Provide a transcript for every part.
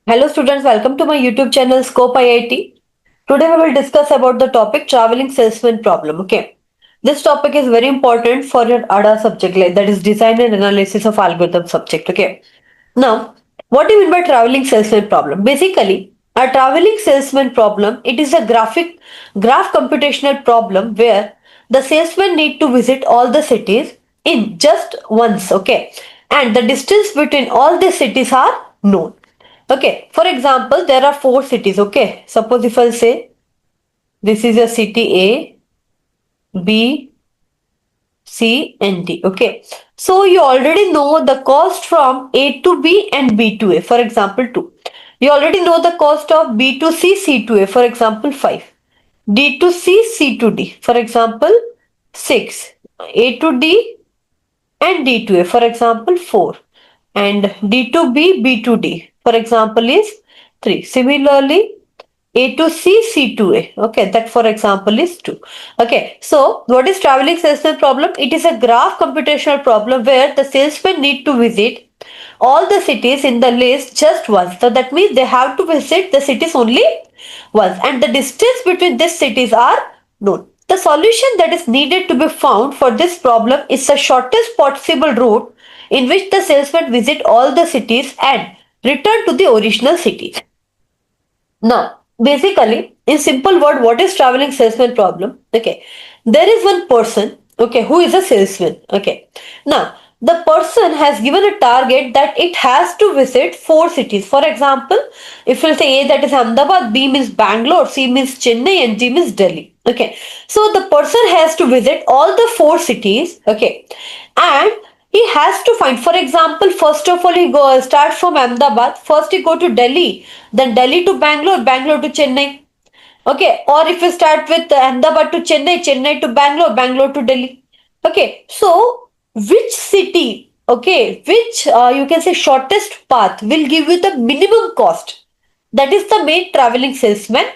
Hello students, welcome to my YouTube channel Scope IIT. Today we will discuss about the topic traveling salesman problem. Okay. This topic is very important for your ADA subject, like that is design and analysis of algorithm subject. Okay. Now, what do you mean by traveling salesman problem? Basically, a traveling salesman problem, it is a graph computational problem where the salesman need to visit all the cities in just once. Okay. And the distance between all the cities are known. Okay, for example, there are four cities. Okay, suppose if I'll say this is a city A, B, C, and D. Okay, so you already know the cost from A to B and B to A. For example, 2. You already know the cost of B to C, C to A. For example, 5. D to C, C to D. For example, 6. A to D and D to A. For example, 4. And D to B, B to D. For example, is 3. Similarly, A to C, C to A. Okay, that for example is 2. Okay, so what is traveling salesman problem? It is a graph computational problem where the salesman need to visit all the cities in the list just once. So that means they have to visit the cities only once and the distance between these cities are known. The solution that is needed to be found for this problem is the shortest possible route in which the salesman visit all the cities and return to the original city. Now, basically, in simple word, what is traveling salesman problem? Okay, there is one person, okay, who is a salesman. Okay, now the person has given a target that it has to visit four cities. For example, if we'll say A, that is Ahmedabad, B means Bangalore, C means Chennai, and D means Delhi. Okay, so the person has to visit all the four cities. Okay, and he has to find, for example, first of all, he go start from Ahmedabad. First, he go to Delhi, then Delhi to Bangalore, Bangalore to Chennai. Okay, or if you start with Ahmedabad to Chennai, Chennai to Bangalore, Bangalore to Delhi. Okay, so which city, okay, which you can say shortest path will give you the minimum cost? That is the main traveling salesman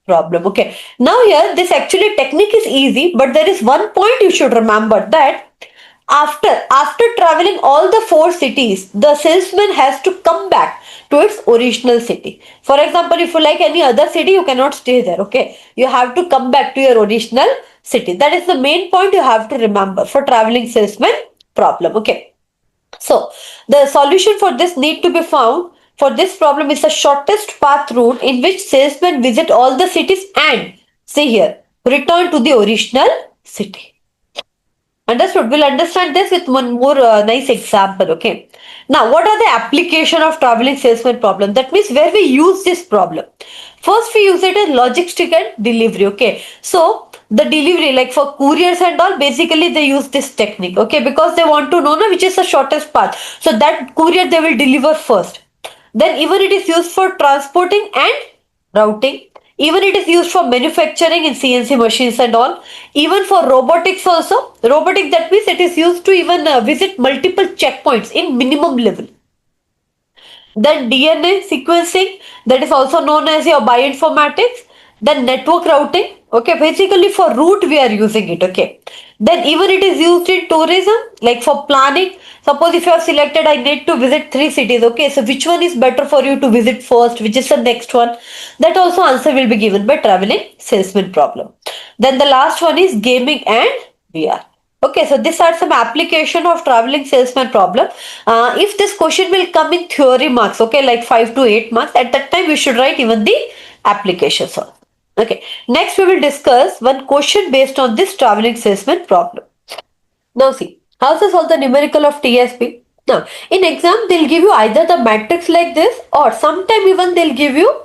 problem. Okay, now here this actually technique is easy, but there is one point you should remember that after traveling all the four cities, the salesman has to come back to its original city. For example, if you like any other city, you cannot stay there. Okay, you have to come back to your original city. That is the main point you have to remember for traveling salesman problem. Okay, so the solution for this need to be found for this problem is the shortest path route in which salesmen visit all the cities and see here return to the original city. Understood. We'll understand this with one more nice example. Okay. Now, what are the application of traveling salesman problem? That means where we use this problem. First, we use it as logistic and delivery. Okay. So, the delivery, like for couriers and all, basically they use this technique. Okay. Because they want to know which is the shortest path. So, that courier they will deliver first. Then, even it is used for transporting and routing. Even it is used for manufacturing in CNC machines and all. Even for robotics also. Robotic, that means it is used to even visit multiple checkpoints in minimum level. Then DNA sequencing, that is also known as your bioinformatics. Then network routing. Okay, basically for route we are using it. Okay. Then even it is used in tourism, like for planning. Suppose if you have selected, I need to visit three cities. Okay, so which one is better for you to visit first? Which is the next one? That also answer will be given by traveling salesman problem. Then the last one is gaming and VR. Okay, so these are some application of traveling salesman problem. If this question will come in theory marks, okay, like 5 to 8 marks, at that time we should write even the applications also. Okay, next we will discuss one question based on this traveling salesman problem. Now see, how to solve the numerical of TSP? Now, in exam, they'll give you either the matrix like this or sometime even they'll give you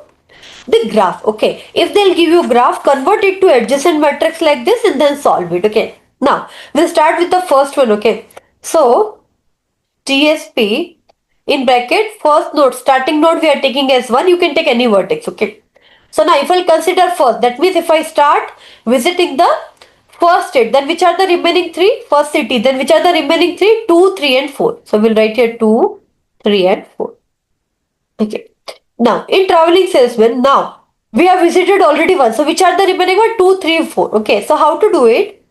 the graph. Okay, if they'll give you graph, convert it to adjacent matrix like this and then solve it. Okay, now we'll start with the first one. Okay, so TSP in bracket first node, starting node we are taking as 1. You can take any vertex. Okay, so now if I'll consider first, that means if I start visiting the first state, then which are the remaining three? First city, then which are the remaining three? 2, 3 and 4. So we'll write here 2, 3 and 4. Okay. Now, in traveling salesman, now we have visited already one. So, which are the remaining one? 2, 3, 4. Okay. So, how to do it?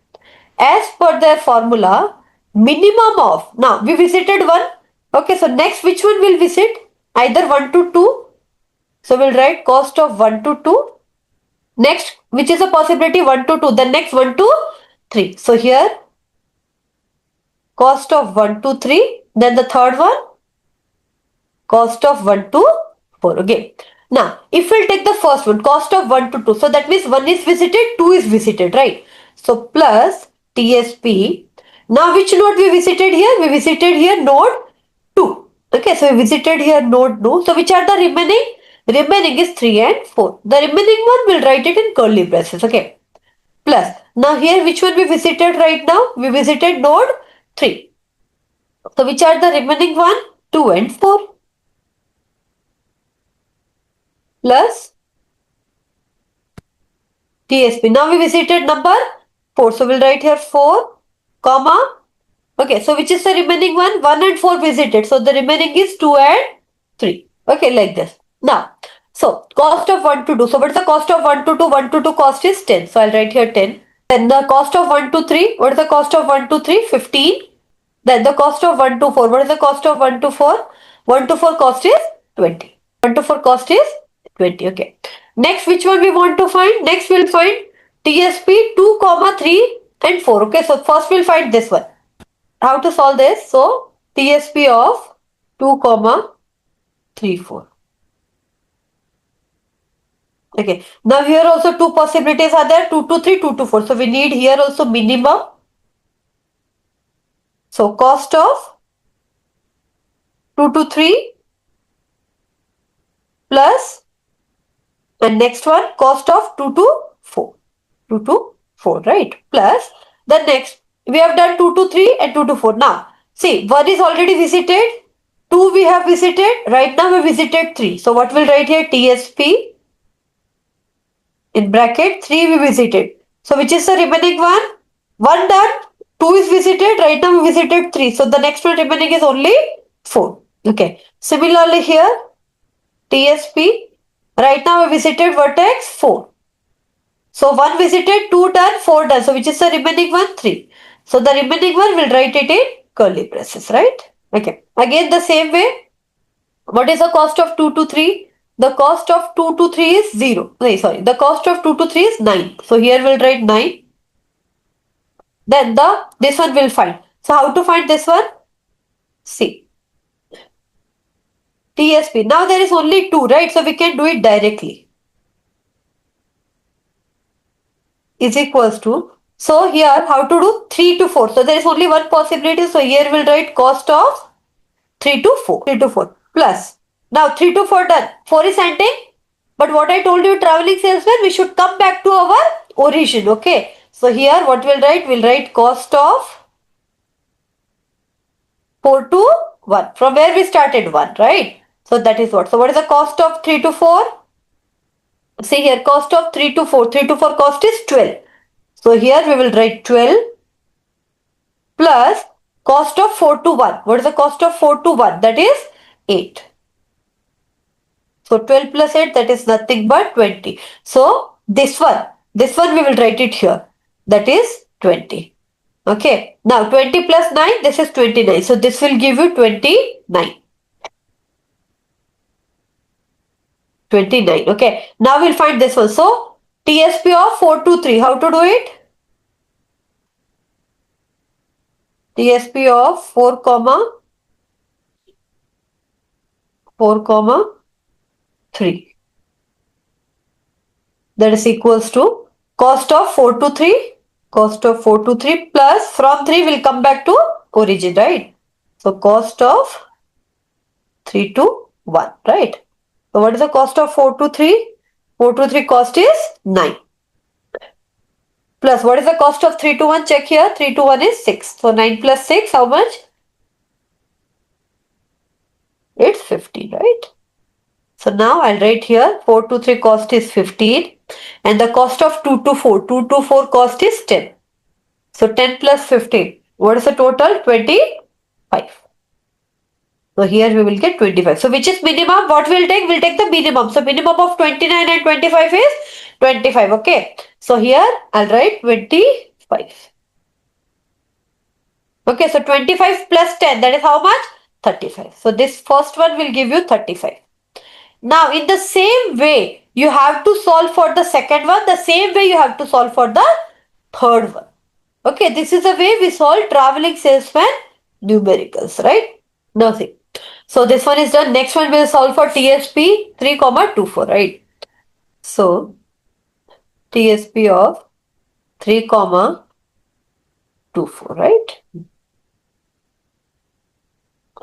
As per their formula, minimum of. Now, we visited one. Okay. So, next, which one will visit? Either 1 to 2 So we'll write cost of 1 to 2. Next, which is a possibility 1 to 2. Then next 1 to 3. So here cost of 1 to 3. Then the third one cost of 1 to 4. Okay. Now, if we'll take the first one, cost of 1 to 2. So that means 1 is visited, 2 is visited, right? So plus TSP. Now, which node we visited here? We visited here node 2. Okay, so we visited here node 2. So which are the remaining? Remaining is 3 and 4. The remaining one we'll write it in curly braces. Okay. Plus. Now here which one we visited right now? We visited node 3. So which are the remaining one? 2 and 4. Plus TSP. Now we visited number 4. So we'll write here 4, comma. Okay, so which is the remaining one? 1 and 4 visited. So the remaining is 2 and 3. Okay, like this. Now, so cost of 1 to 2. So what is the cost of 1 to 2? 1 to 2 cost is 10. So I'll write here 10. Then the cost of 1 to 3. What is the cost of 1 to 3? 15. Then the cost of 1 to 4. What is the cost of 1 to 4? 1 to 4 cost is 20. 1 to 4 cost is 20. Okay. Next, which one we want to find? Next, we'll find TSP 2, 3 and 4. Okay. So first we'll find this one. How to solve this? So TSP of 2, 3, 4. Okay. Now here also two possibilities are there. 2 to 3, 2 to 4. So we need here also minimum. So cost of 2 to 3 plus and next one cost of 2 to 4. 2 to 4, right? Plus the next we have done 2 to 3 and 2 to 4. Now see, 1 is already visited, 2 we have visited, right now we visited 3. So what we'll write here? TSP in bracket 3 we visited. So which is the remaining one? 1 done, 2 is visited, right now we visited 3. So the next one remaining is only 4. Okay. Similarly here TSP, right now we visited vertex 4. So 1 visited, 2 done, 4 done. So which is the remaining one? 3. So the remaining one we'll write it in curly braces, right? Okay. Again the same way. What is the cost of 2 to 3? The cost of 2 to 3 is 0. No, sorry. The cost of 2 to 3 is 9. So here we'll write 9. Then this one we'll find. So how to find this one? See. TSP. Now there is only 2, right? So we can do it directly. Is equals to. So here how to do 3 to 4. So there is only one possibility. So here we'll write cost of 3 to 4. 3 to 4 plus. Now 3 to 4 done. 4 is ending. But what I told you, traveling salesman, we should come back to our origin. Okay. So here what we'll write? We'll write cost of 4 to 1. From where we started 1, right? So that is what. So what is the cost of 3 to 4? See here, cost of 3 to 4. 3 to 4 cost is 12. So here we will write 12 plus cost of 4 to 1. What is the cost of 4 to 1? That is 8. So 12 plus 8, that is nothing but 20. So this one we will write it here. That is 20. Okay. Now 20 plus 9, this is 29. So this will give you 29. 29. Okay. Now we'll find this one. So TSP of 4 to 3. How to do it? TSP of 4, 3. That is equals to cost of 4 to 3. Cost of 4 to 3 plus from 3 will come back to origin, right? So cost of 3 to 1, right? So what is the cost of 4 to 3? 4 to 3 cost is 9. Plus what is the cost of 3 to 1? Check here. 3 to 1 is 6. So 9 plus 6, how much? It's 15, right? So now I'll write here 4 to 3 cost is 15 and the cost of 2 to 4. 2 to 4 cost is 10. So 10 plus 15. What is the total? 25. So here we will get 25. So which is minimum? What we'll take? We'll take the minimum. So minimum of 29 and 25 is 25. Okay. So here I'll write 25. Okay. So 25 plus 10. That is how much? 35. So this first one will give you 35. Now, in the same way, you have to solve for the second one, the same way you have to solve for the third one. Okay, this is the way we solve traveling salesman numericals, right? Now see. So this one is done. Next one we'll solve for TSP 3,24, right? So TSP of 3,24, right?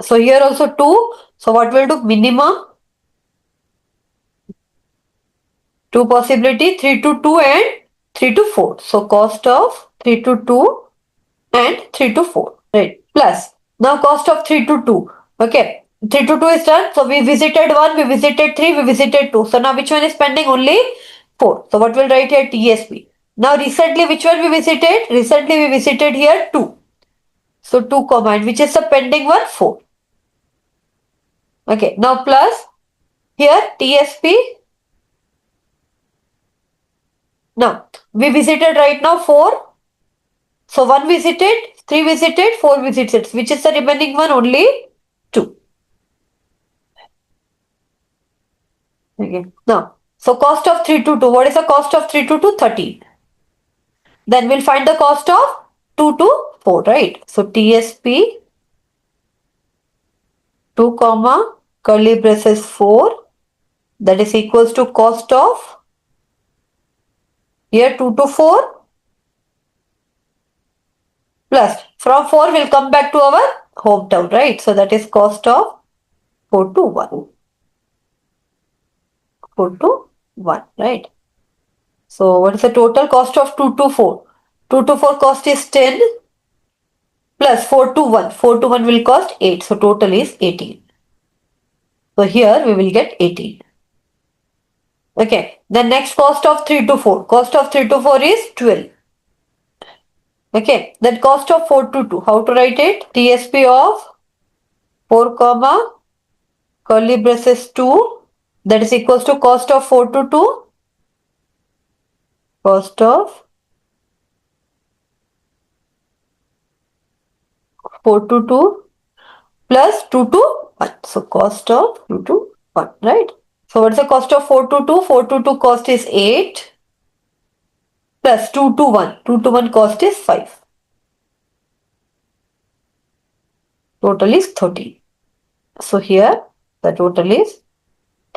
So here also 2. So what we'll do? Minimum 2 possibility 3 to 2 and 3 to 4. So cost of 3 to 2 and 3 to 4, right? Plus now cost of 3 to 2. Okay. 3 to 2 is done. So we visited 1, we visited 3, we visited 2. So now which one is pending? Only 4. So what we'll write here? TSP. Now recently which one we visited? Recently we visited here 2. So 2 comma and which is the pending one? 4. Okay. Now plus here TSP. Now we visited right now 4. So 1 visited, 3 visited, 4 visited. Which is the remaining one? Only 2. Okay. Now, so cost of 3 to 2. What is the cost of 3 to 2? 13. Then we'll find the cost of 2 to 4, right? So TSP 2 comma curly braces 4, that is equals to cost of here 2 to 4 plus from 4 will come back to our hometown, right? So that is cost of 4 to 1. 4 to 1, right? So what is the total cost of 2 to 4? 2 to 4 cost is 10 plus 4 to 1. 4 to 1 will cost 8. So total is 18. So here we will get 18. Okay. The next cost of 3 to 4. Cost of 3 to 4 is 12. Okay. Then cost of 4 to 2. How to write it? TSP of 4 comma curly braces 2. That is equals to cost of 4 to 2. Cost of 4 to 2 plus 2 to 1. So cost of 2 to 1, right? So what's the cost of 4 to 2? 4 to 2 cost is 8 plus 2 to 1. 2 to 1 cost is 5. Total is 13. So here the total is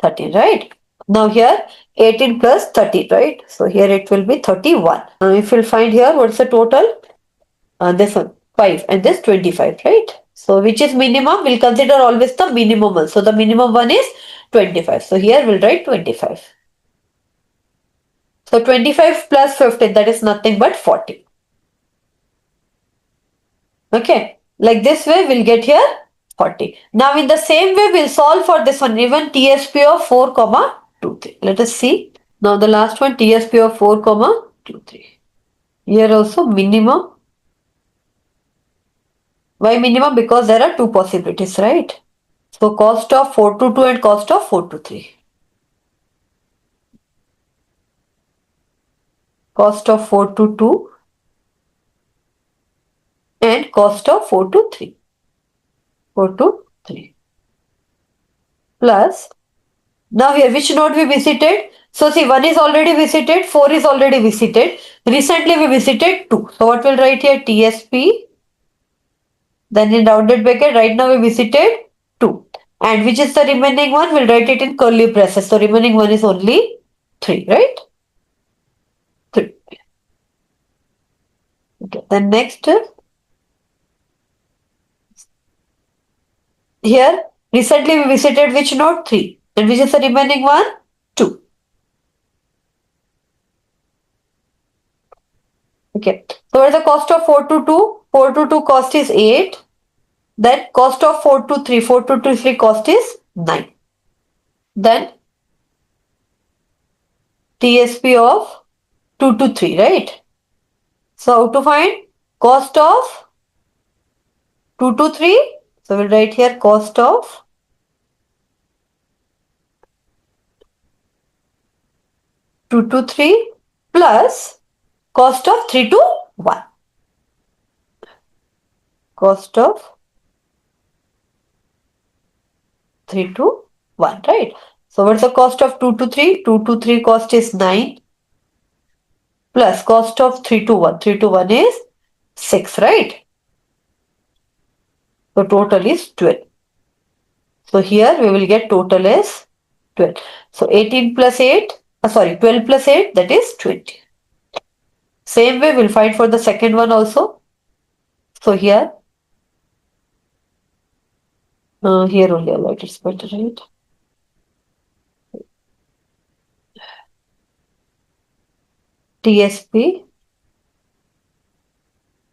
13, right? Now here 18 plus 30, right? So here it will be 31. Now if you'll find here, what's the total? This one 5 and this 25, right? So which is minimum? We'll consider always the minimum one. So the minimum one is 25. So here we'll write 25. So 25 plus 15, that is nothing but 40. Okay. Like this way we'll get here 40. Now in the same way we'll solve for this one, even TSP of 4 comma 2 3. Let us see. Now the last one, TSP of 4 comma 2 3. Here also minimum. Why minimum? Because there are two possibilities, right? So cost of 4 to 2 and cost of 4 to 3. Cost of 4 to 2 and cost of 4 to 3. 4 to 3. Plus, now here which node we visited? So see, 1 is already visited, 4 is already visited. Recently we visited 2. So what we'll write here? TSP. Then in rounded bracket, right now we visited 2. And which is the remaining one? We'll write it in curly braces. So remaining one is only 3, right? 3. Okay. Then next, here recently we visited which node? 3. And which is the remaining one? 2. Okay. So what is the cost of 4 to 2? 4 to 2 cost is 8. Then cost of 4 to 3. 4 to 3 cost is 9. Then TSP of 2 to 3, right? So how to find cost of 2 to 3? So we'll write here cost of 2 to 3 plus cost of 3 to 1. Cost of 3 to 1, right? So what's the cost of 2 to 3? 2 to 3 cost is 9 plus cost of 3 to 1. 3 to 1 is 6, right? So total is 12. So here we will get total is 12. So 18 plus 8, 12 plus 8, that is 20. Same way we'll find for the second one also. So here only I'll write it's better, right? TSP.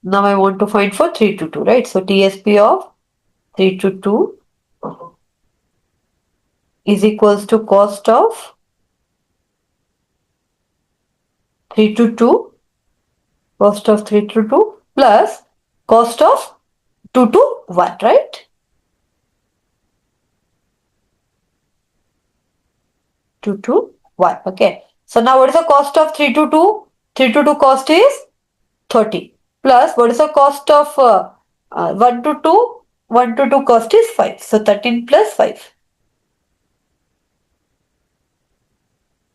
Now I want to find for 3 to 2, right? So TSP of 3 to 2 is equals to cost of 3 to 2, cost of 3 to 2 plus cost of 2 to 1, right? 2 to 1, okay. So now what is the cost of 3 to 2? 3 to 2 cost is 30 plus what is the cost of 1 to 2? 1 to 2 cost is 5. So 13 plus 5.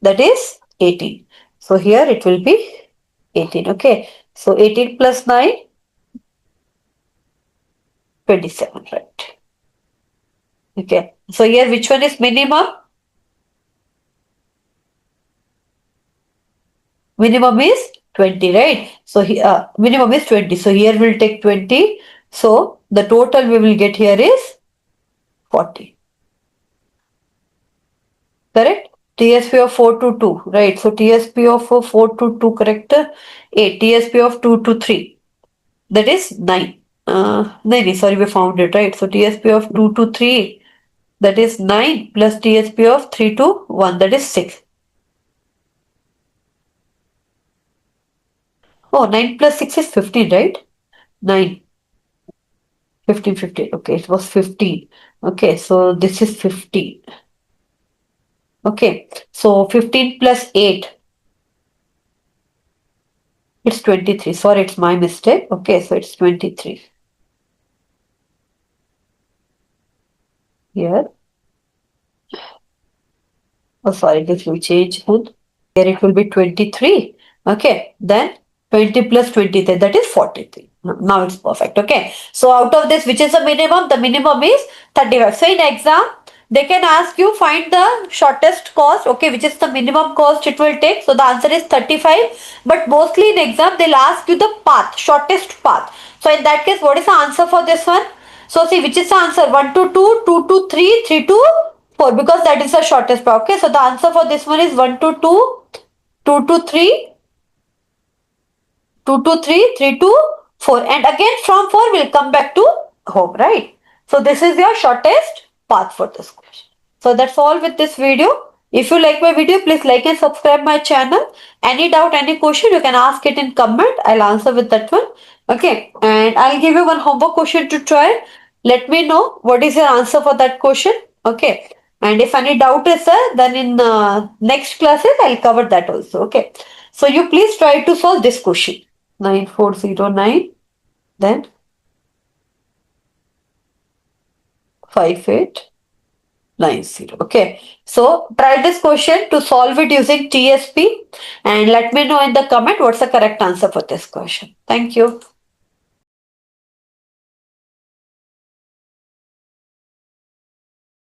That is 18. So here it will be 18. Okay. So 18 plus 9, 27, right? Okay. So here which one is minimum? Minimum is 20, right? So here minimum is 20. So here we'll take 20. So the total we will get here is 40. Correct? TSP of 4 to 2, right? So TSP of 4 to 2, correct? 8. TSP of 2 to 3, that is 9. No, sorry, we found it, right? So TSP of 2 to 3, that is 9 plus TSP of 3 to 1, that is 6. Oh, 9 plus 6 is 15, right? 9, 15, 15. Okay, it was 15. Okay, so this is 15. Okay, so 15 plus 8, it's 23. Sorry, it's my mistake. Okay, so it's 23. Here. Oh, sorry, this will change. Here it will be 23. Okay, then 20 plus 23, that is 43. Now it's perfect. Okay, so out of this, which is the minimum? The minimum is 35. So in exam, they can ask you find the shortest cost, okay, which is the minimum cost it will take. So the answer is 35. But mostly in exam, they'll ask you the path, shortest path. So in that case, what is the answer for this one? So see, which is the answer? 1 to 2, 2 to 3, 3 to 4, because that is the shortest path. Okay, so the answer for this one is 1 to 2, 2 to 3, 2 to 3, 3 to 4. And again from 4 will come back to home, right? So this is your shortest path for this question. So that's all with this video. If you like my video, please like and subscribe my channel. Any doubt, any question, you can ask it in comment. I'll answer with that one. Okay. And I'll give you one homework question to try. Let me know what is your answer for that question. Okay. And if any doubt is there, then in next classes, I'll cover that also. Okay. So you please try to solve this question. 9409, then 5890. Okay, so try this question to solve it using TSP and let me know in the comment what's the correct answer for this question. Thank you.